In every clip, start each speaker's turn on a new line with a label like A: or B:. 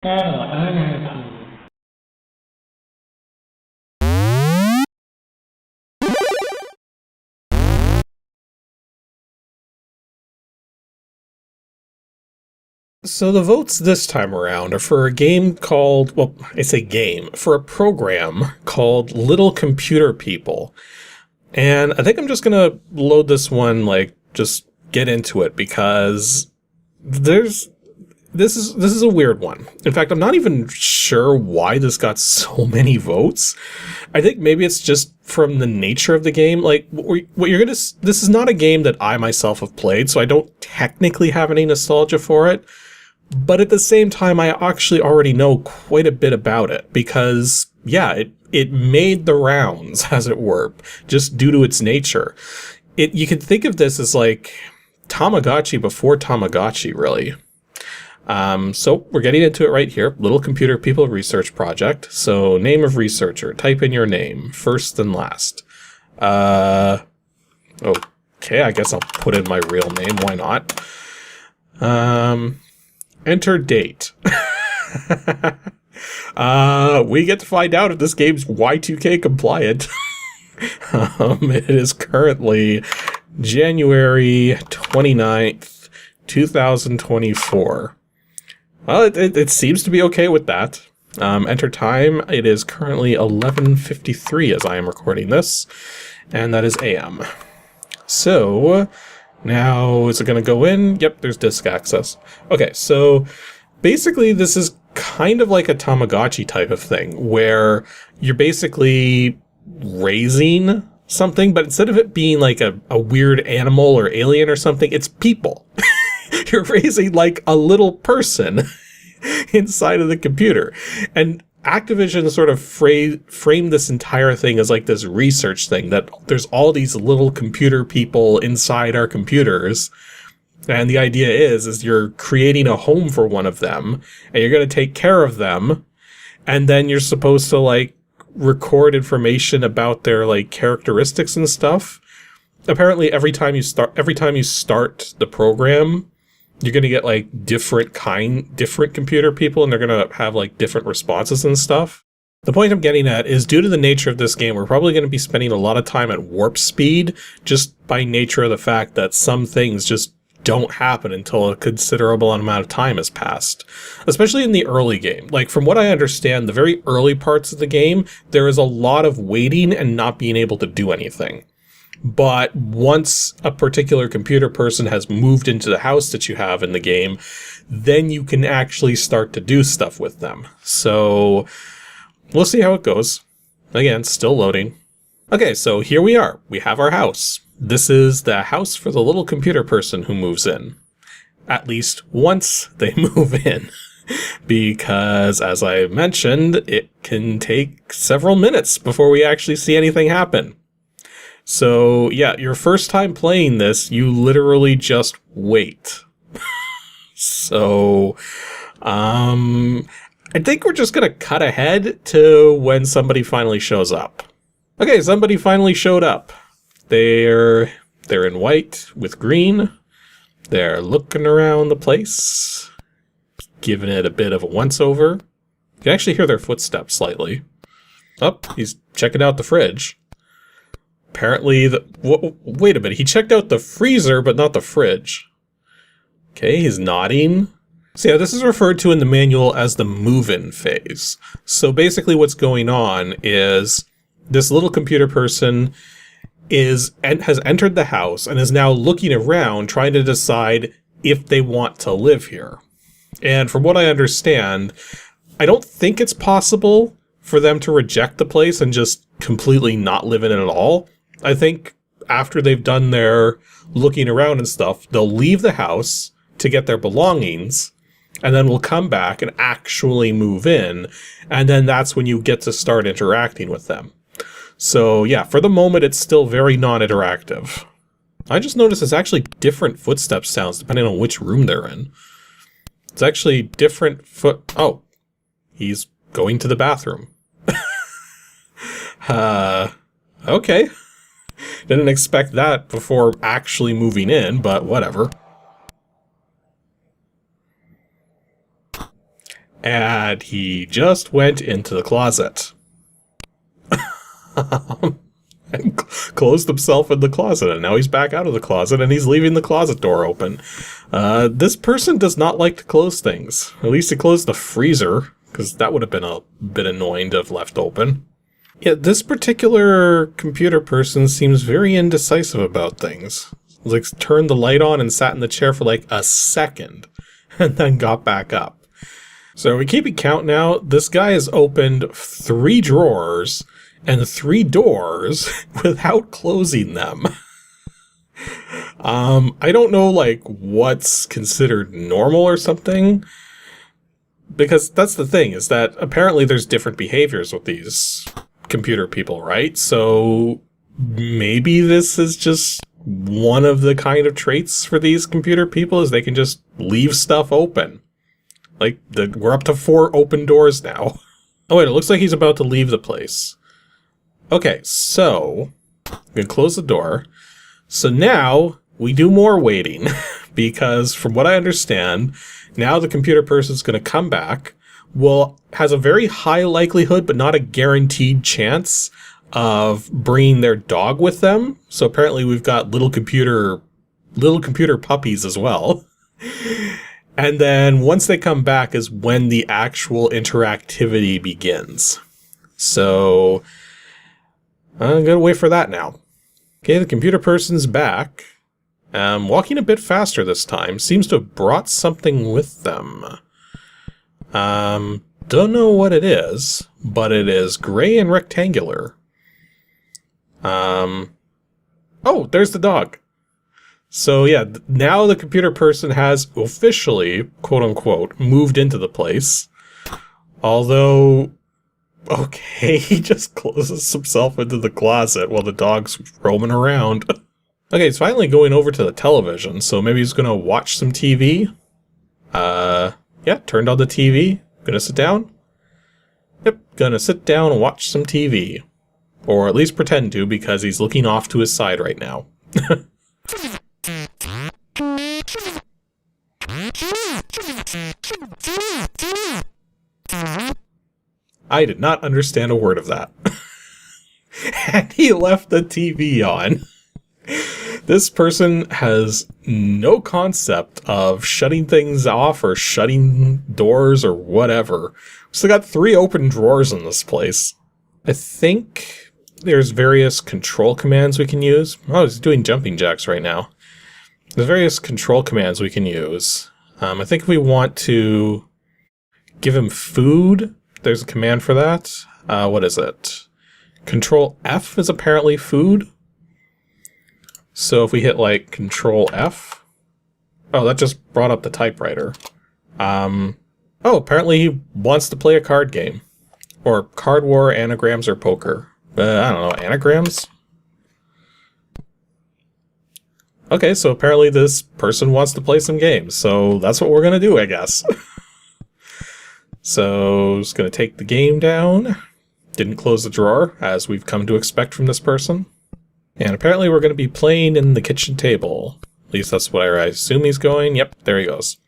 A: NNRG.
B: So the votes this time around are for a game called, well, I say game, for a program called Little Computer People. And I think I'm just gonna load this one, just get into it, because this is a weird one. In fact, I'm not even sure why this got so many votes. I think maybe it's just from the nature of the game. This is not a game that I myself have played, so I don't technically have any nostalgia for it. But at the same time, I actually already know quite a bit about it because, yeah, it made the rounds, as it were, just due to its nature. You can think of this as like Tamagotchi before Tamagotchi, really. So we're getting into it right here. Little Computer People Research Project. So name of researcher, type in your name, first and last. Okay, I guess I'll put in my real name, why not? Enter date. We get to find out if this game's Y2K compliant. It is currently January 29th, 2024. Well, it seems to be okay with that. Enter time, it is currently 11:53 as I am recording this, and that is AM. So, now, is it going to go in? Yep, there's disk access. Okay, so basically this is kind of like a Tamagotchi type of thing, where you're basically raising something, but instead of it being like a weird animal or alien or something, it's people. You're raising like a little person inside of the computer. And Activision sort of framed this entire thing as like this research thing, that there's all these little computer people inside our computers. And the idea is you're creating a home for one of them, and you're going to take care of them. And then you're supposed to like record information about their like characteristics and stuff. Apparently every time you start the program, you're going to get like different computer people, and they're going to have like different responses and stuff. The point I'm getting at is, due to the nature of this game, we're probably going to be spending a lot of time at warp speed, just by nature of the fact that some things just don't happen until a considerable amount of time has passed. Especially in the early game. Like, from what I understand, the very early parts of the game, there is a lot of waiting and not being able to do anything. But once a particular computer person has moved into the house that you have in the game, then you can actually start to do stuff with them. So we'll see how it goes. Again, still loading. Okay, so here we are. We have our house. This is the house for the little computer person who moves in. At least once they move in. Because, as I mentioned, it can take several minutes before we actually see anything happen. So, yeah, your first time playing this, you literally just wait. So, I think we're just gonna cut ahead to when somebody finally shows up. Okay, somebody finally showed up. They're in white with green. They're looking around the place, giving it a bit of a once-over. You can actually hear their footsteps slightly. Oh, he's checking out the fridge. Apparently, wait a minute, he checked out the freezer, but not the fridge. Okay, he's nodding. So yeah, this is referred to in the manual as the move-in phase. So basically what's going on is this little computer person has entered the house and is now looking around, trying to decide if they want to live here. And from what I understand, I don't think it's possible for them to reject the place and just completely not live in it at all. I think after they've done their looking around and stuff, they'll leave the house to get their belongings, and then we'll come back and actually move in, and then that's when you get to start interacting with them. So yeah, for the moment, it's still very non-interactive. I just noticed it's actually different footstep sounds depending on which room they're in. It's actually different oh, he's going to the bathroom. Okay. Didn't expect that before actually moving in, but whatever. And he just went into the closet. And closed himself in the closet, and now he's back out of the closet, and he's leaving the closet door open. This person does not like to close things. At least he closed the freezer, because that would have been a bit annoying to have left open. Yeah, this particular computer person seems very indecisive about things. Like, turned the light on and sat in the chair for like a second, and then got back up. So are we keeping count now? This guy has opened 3 drawers and 3 doors without closing them. I don't know, like, what's considered normal or something, because that's the thing, is that apparently there's different behaviors with these computer people, right? So maybe this is just one of the kind of traits for these computer people, is they can just leave stuff open. Like, we're up to 4 open doors now. Oh wait, it looks like he's about to leave the place. Okay, so I'm gonna close the door. So now we do more waiting, because from what I understand, now the computer person's gonna come back, has a very high likelihood, but not a guaranteed chance, of bringing their dog with them. So apparently we've got little computer puppies as well. And then once they come back is when the actual interactivity begins. So I'm gonna wait for that now. Okay, the computer person's back. Walking a bit faster this time. Seems to have brought something with them. Don't know what it is, but it is gray and rectangular. Oh, there's the dog. So yeah, now the computer person has officially, quote-unquote, moved into the place. Although, okay, he just closes himself into the closet while the dog's roaming around. Okay, it's finally going over to the television, so maybe he's gonna watch some TV. Yeah, turned on the TV. Gonna sit down? Yep, gonna sit down and watch some TV. Or at least pretend to, because he's looking off to his side right now. I did not understand a word of that. And he left the TV on. This person has no concept of shutting things off or shutting doors or whatever. So got 3 open drawers in this place. I think there's various control commands we can use. Oh, he's doing jumping jacks right now. There's various control commands we can use. I think if we want to give him food, there's a command for that. What is it? Control F is apparently food. So if we hit like Control F, oh, that just brought up the typewriter. Oh, apparently he wants to play a card game. Or Card War, Anagrams, or Poker. I don't know, Anagrams? Okay, so apparently this person wants to play some games, so that's what we're gonna do, I guess. So, just gonna take the game down. Didn't close the drawer, as we've come to expect from this person. And apparently we're gonna be playing in the kitchen table. At least that's where I assume he's going. Yep, there he goes.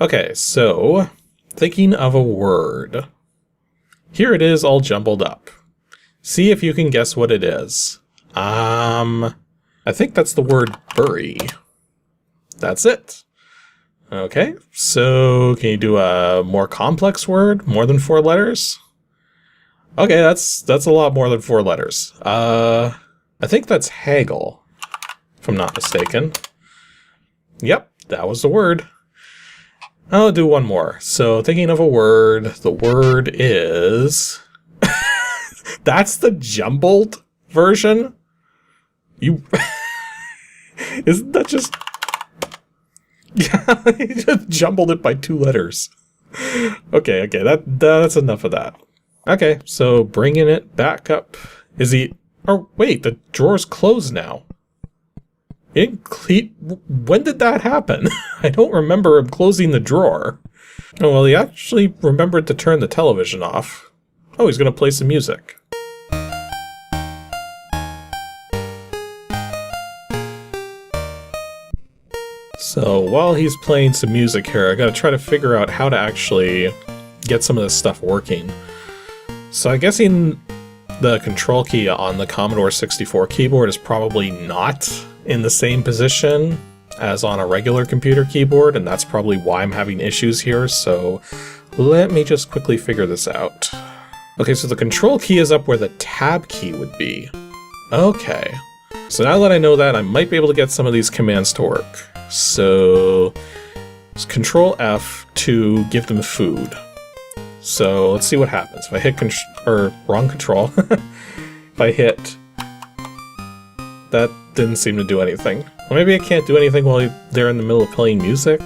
B: Okay, so, thinking of a word. Here it is all jumbled up. See if you can guess what it is. I think that's the word bury. That's it. Okay, so can you do a more complex word? More than 4 letters? Okay, that's a lot more than 4 letters. I think that's haggle, if I'm not mistaken. Yep, that was the word. I'll do one more. So, thinking of a word, the word is... That's the jumbled version? You... Isn't that just... Yeah, he just jumbled it by 2 letters. Okay, that's enough of that. Okay, so bringing it back up. Is he... Oh, wait, the drawer's closed now. When did that happen? I don't remember him closing the drawer. Oh, well, he actually remembered to turn the television off. Oh, he's gonna play some music. So while he's playing some music here, I gotta try to figure out how to actually get some of this stuff working. So I'm guessing the control key on the Commodore 64 keyboard is probably not in the same position as on a regular computer keyboard, and that's probably why I'm having issues here, so let me just quickly figure this out. Okay, so the control key is up where the tab key would be. Okay. So now that I know that, I might be able to get some of these commands to work. So it's Control F to give them food. So let's see what happens. If I hit wrong control, if I hit, that didn't seem to do anything. Well, maybe I can't do anything while they're in the middle of playing music.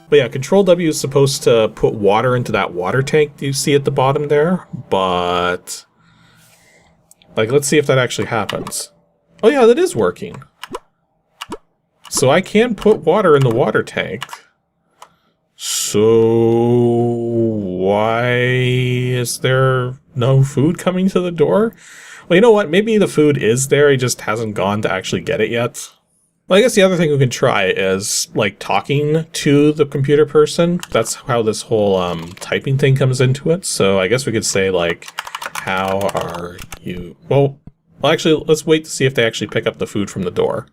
B: But yeah, Control W is supposed to put water into that water tank you see at the bottom there, but like, let's see if that actually happens. Oh yeah, that is working. So I can put water in the water tank. So why is there no food coming to the door? Well, you know what? Maybe the food is there, he just hasn't gone to actually get it yet. Well, I guess the other thing we can try is, like, talking to the computer person. That's how this whole typing thing comes into it. So I guess we could say, like, how are you? Well, actually, let's wait to see if they actually pick up the food from the door.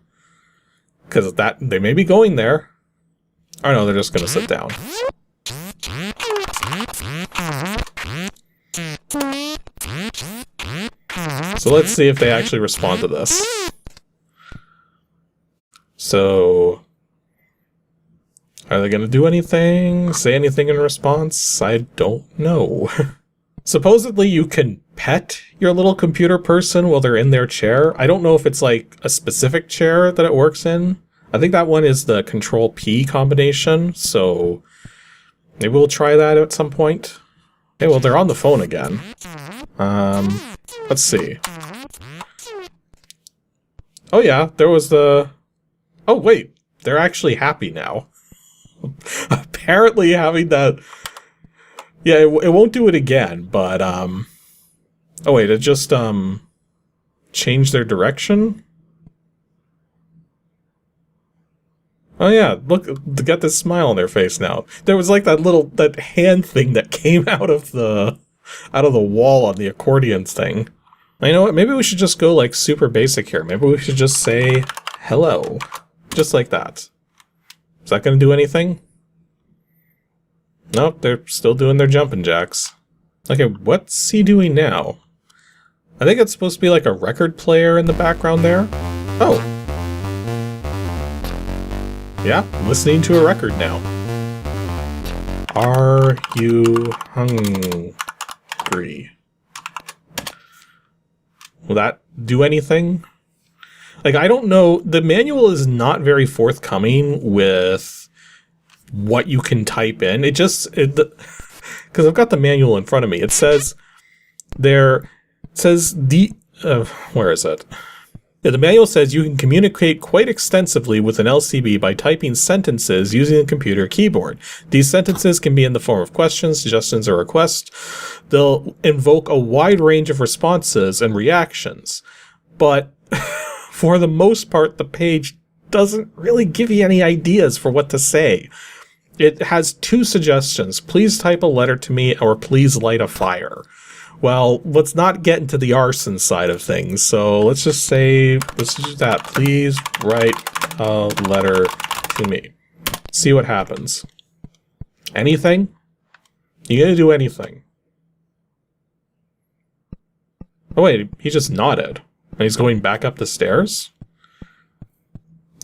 B: Because they may be going there. Oh no, they're just going to sit down. So let's see if they actually respond to this. So, are they going to do anything? Say anything in response? I don't know. Supposedly you can pet your little computer person while they're in their chair. I don't know if it's like a specific chair that it works in. I think that one is the Control P combination, so maybe we'll try that at some point. Okay, well, they're on the phone again. Let's see. Oh yeah, there was the... Oh wait, they're actually happy now. Apparently having that... Yeah, it won't do it again, but, Oh wait, it just, changed their direction? Oh yeah, look, they got this smile on their face now. There was like that hand thing that came out of the wall on the accordion thing. You know what, maybe we should just go like super basic here. Maybe we should just say hello. Just like that. Is that gonna do anything? Nope, they're still doing their jumping jacks. Okay, what's he doing now? I think it's supposed to be like a record player in the background there. Oh. Yeah, I'm listening to a record now. Are you hungry? Will that do anything? Like, I don't know. The manual is not very forthcoming with what you can type in. It just... Because I've got the manual in front of me. It says there... It says where is it? Yeah, the manual says you can communicate quite extensively with an LCB by typing sentences using the computer keyboard. These sentences can be in the form of questions, suggestions, or requests. They'll invoke a wide range of responses and reactions. But for the most part, the page doesn't really give you any ideas for what to say. It has two suggestions. Please type a letter to me, or please light a fire. Well, let's not get into the arson side of things, so let's just say, let's do that. Please write a letter to me. See what happens. Anything? You gonna do anything? Oh wait, he just nodded. And he's going back up the stairs?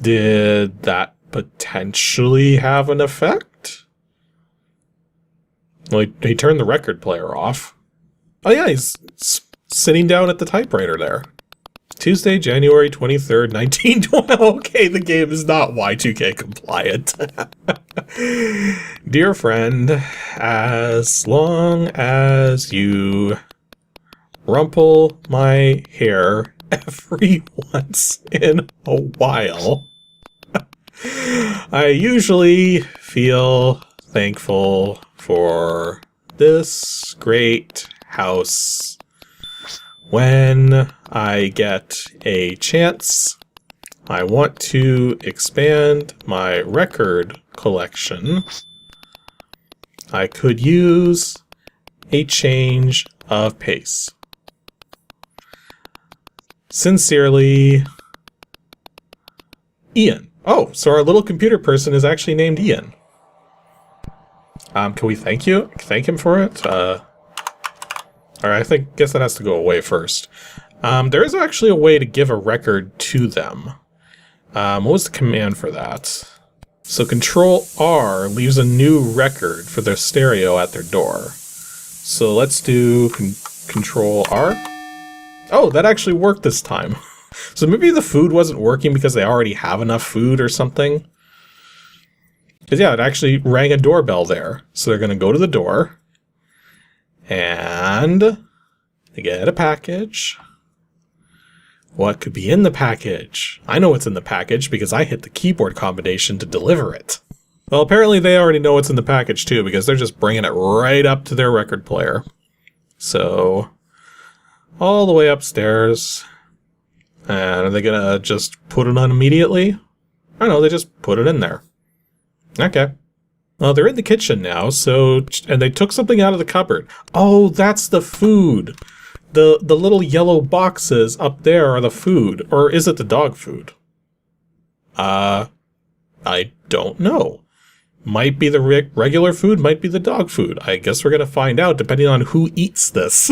B: Did that potentially have an effect? Well, he turned the record player off. Oh yeah, he's sitting down at the typewriter there. Tuesday, January 23rd, 1920. Okay, the game is not Y2K compliant. Dear friend, as long as you rumple my hair every once in a while, I usually feel thankful for this great house. When I get a chance, I want to expand my record collection. I could use a change of pace. Sincerely, Ian. Oh, so our little computer person is actually named Ian. Can we thank him for it? Alright, guess that has to go away first. There is actually a way to give a record to them. What was the command for that? So Control R leaves a new record for their stereo at their door. So let's do Control R. Oh, that actually worked this time. So maybe the food wasn't working because they already have enough food or something. Because yeah, it actually rang a doorbell there. So they're going to go to the door. And they get a package. What could be in the package? I know what's in the package because I hit the keyboard combination to deliver it. Well, apparently they already know what's in the package too because they're just bringing it right up to their record player. So, all the way upstairs. And are they gonna just put it on immediately? I don't know, they just put it in there. Okay. Well, they're in the kitchen now, so... And they took something out of the cupboard. Oh, that's the food! The little yellow boxes up there are the food. Or is it the dog food? I don't know. Might be the regular food, might be the dog food. I guess we're gonna find out depending on who eats this.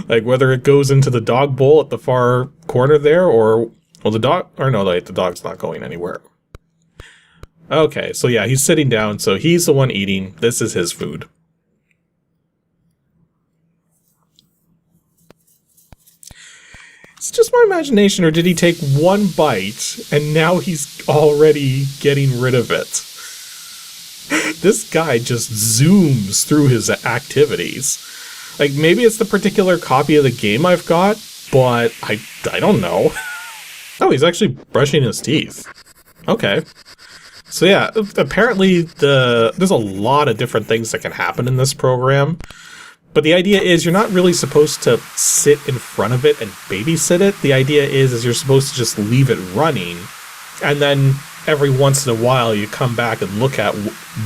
B: Like whether it goes into the dog bowl at the far corner there, or... Well, the dog... Or no, the dog's not going anywhere. Okay, so yeah, he's sitting down, so he's the one eating. This is his food. It's just my imagination, or did he take one bite, and now he's already getting rid of it? This guy just zooms through his activities. Like, maybe it's the particular copy of the game I've got, but I don't know. Oh, he's actually brushing his teeth. Okay. So yeah, apparently there's a lot of different things that can happen in this program. But the idea is you're not really supposed to sit in front of it and babysit it. The idea is you're supposed to just leave it running. And then every once in a while you come back and look at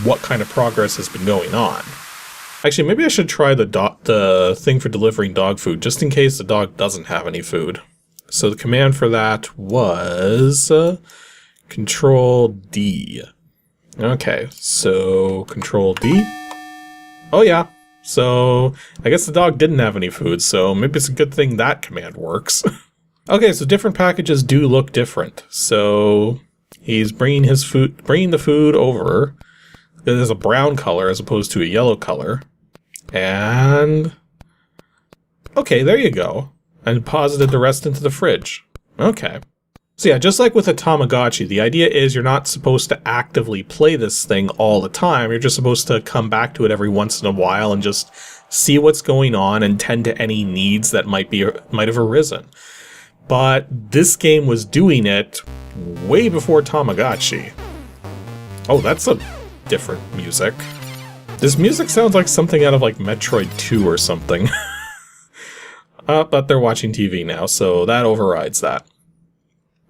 B: what kind of progress has been going on. Actually, maybe I should try the thing for delivering dog food, just in case the dog doesn't have any food. So the command for that was Control D. Okay, so Control D. Oh yeah, so I guess the dog didn't have any food, so maybe it's a good thing that command works. Okay, so different packages do look different. So he's bringing the food over. There's a brown color as opposed to a yellow color. And okay, there you go. And deposited the rest into the fridge. Okay. So yeah, just like with a Tamagotchi, the idea is you're not supposed to actively play this thing all the time. You're just supposed to come back to it every once in a while and just see what's going on and tend to any needs that might have arisen. But this game was doing it way before Tamagotchi. Oh, that's a different music. This music sounds like something out of like Metroid 2 or something. But they're watching TV now, so that overrides that.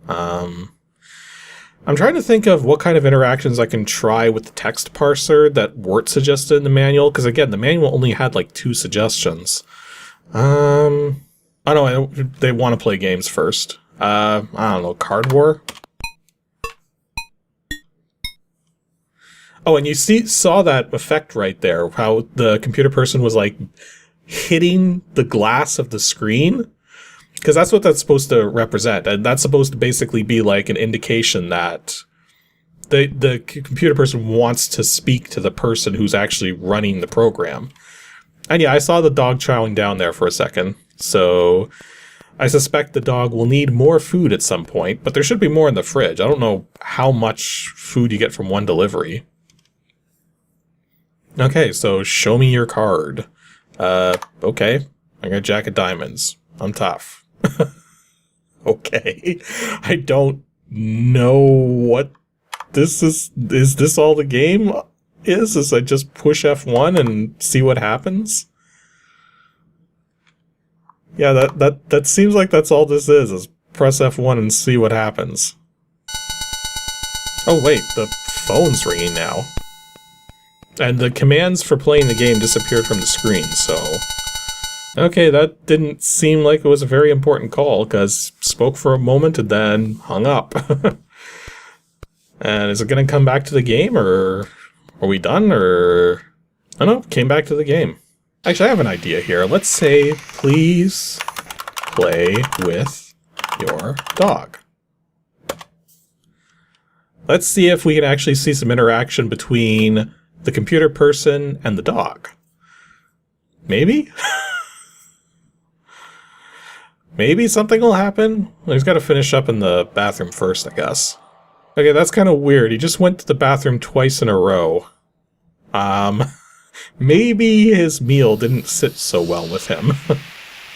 B: I'm trying to think of what kind of interactions I can try with the text parser that weren't suggested in the manual, because again, the manual only had like 2 suggestions. I know they want to play games first. I don't know, Card War? Oh, and you saw that effect right there, how the computer person was like hitting the glass of the screen. Because that's what that's supposed to represent, and that's supposed to basically be like an indication that the computer person wants to speak to the person who's actually running the program. And yeah, I saw the dog chowing down there for a second, so I suspect the dog will need more food at some point, but there should be more in the fridge. I don't know how much food you get from one delivery. Okay, so show me your card. Okay, I got Jack of Diamonds. I'm tough. Okay. I don't know what this is. Is this all the game is? Is I just push F1 and see what happens? Yeah, that seems like that's all this is press F1 and see what happens. Oh wait, the phone's ringing now. And the commands for playing the game disappeared from the screen, so... Okay, that didn't seem like it was a very important call, because spoke for a moment and then hung up. And is it going to come back to the game, or are we done, or... I don't know, came back to the game. Actually, I have an idea here. Let's say, please play with your dog. Let's see if we can actually see some interaction between the computer person and the dog. Maybe? Maybe something will happen? Well, he's got to finish up in the bathroom first, I guess. Okay, that's kind of weird. He just went to the bathroom twice in a row. Maybe his meal didn't sit so well with him.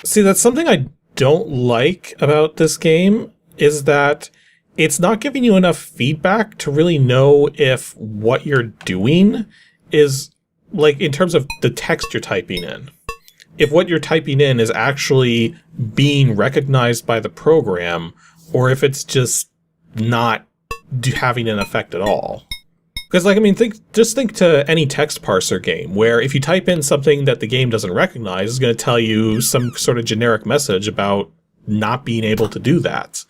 B: See, that's something I don't like about this game, is that it's not giving you enough feedback to really know if what you're doing is, like, in terms of the text you're typing in. If what you're typing in is actually being recognized by the program, or if it's just not having an effect at all. Because, like, I mean, just think to any text parser game, where if you type in something that the game doesn't recognize, it's going to tell you some sort of generic message about not being able to do that.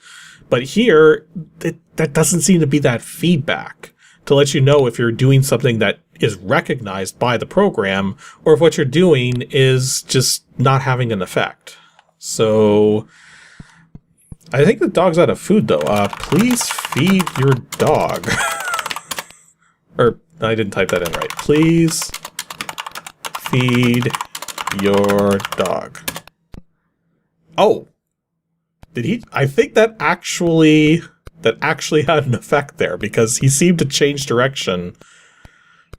B: But here, that doesn't seem to be that feedback to let you know if you're doing something that is recognized by the program, or if what you're doing is just not having an effect. So, I think the dog's out of food, though. Please feed your dog. Or, I didn't type that in right. Please feed your dog. Oh! Did he? I think that actually had an effect there, because he seemed to change direction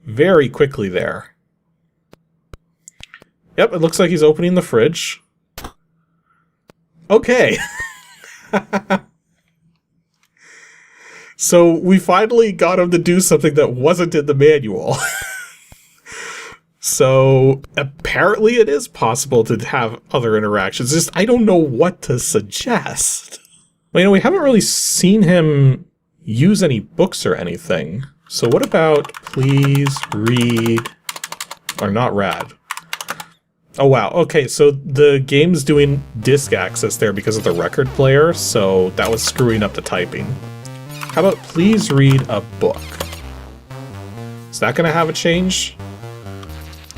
B: very quickly there. Yep, it looks like he's opening the fridge. Okay. So we finally got him to do something that wasn't in the manual. So apparently it is possible to have other interactions. Just I don't know what to suggest. Well, you know, we haven't really seen him use any books or anything. So what about please read, or not rad. Oh wow, okay, so the game's doing disk access there because of the record player, so that was screwing up the typing. How about please read a book? Is that gonna have a change?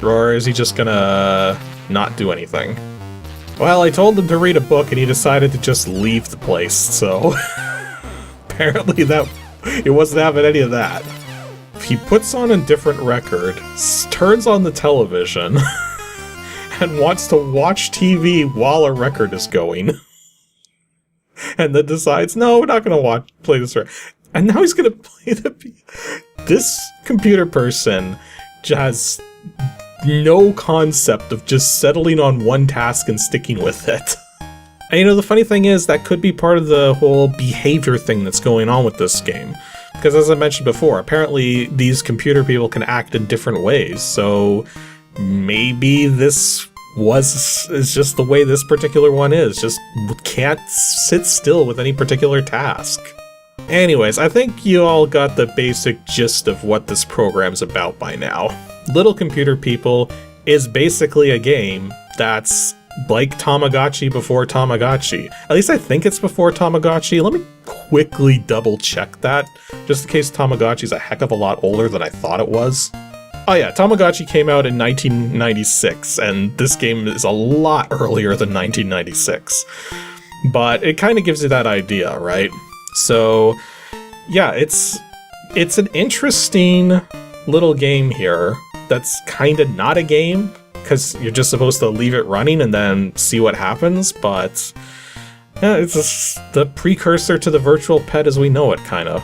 B: Or is he just gonna not do anything? Well, I told him to read a book and he decided to just leave the place, so... apparently it wasn't having any of that. He puts on a different record, turns on the television, and wants to watch TV while a record is going. And then decides, no, we're not going to play this record. And now he's going to play the... This computer person has no concept of just settling on one task and sticking with it. And you know, the funny thing is, that could be part of the whole behavior thing that's going on with this game. Because as I mentioned before, apparently these computer people can act in different ways, so maybe this is just the way this particular one is, just can't sit still with any particular task. Anyways, I think you all got the basic gist of what this program's about by now. Little Computer People is basically a game that's like Tamagotchi before Tamagotchi. At least I think it's before Tamagotchi. Let me quickly double check that, just in case Tamagotchi's a heck of a lot older than I thought it was. Oh yeah, Tamagotchi came out in 1996, and this game is a lot earlier than 1996. But it kind of gives you that idea, right? So, yeah, it's an interesting little game here that's kind of not a game, because you're just supposed to leave it running and then see what happens, but yeah, it's the precursor to the virtual pet as we know it, kind of.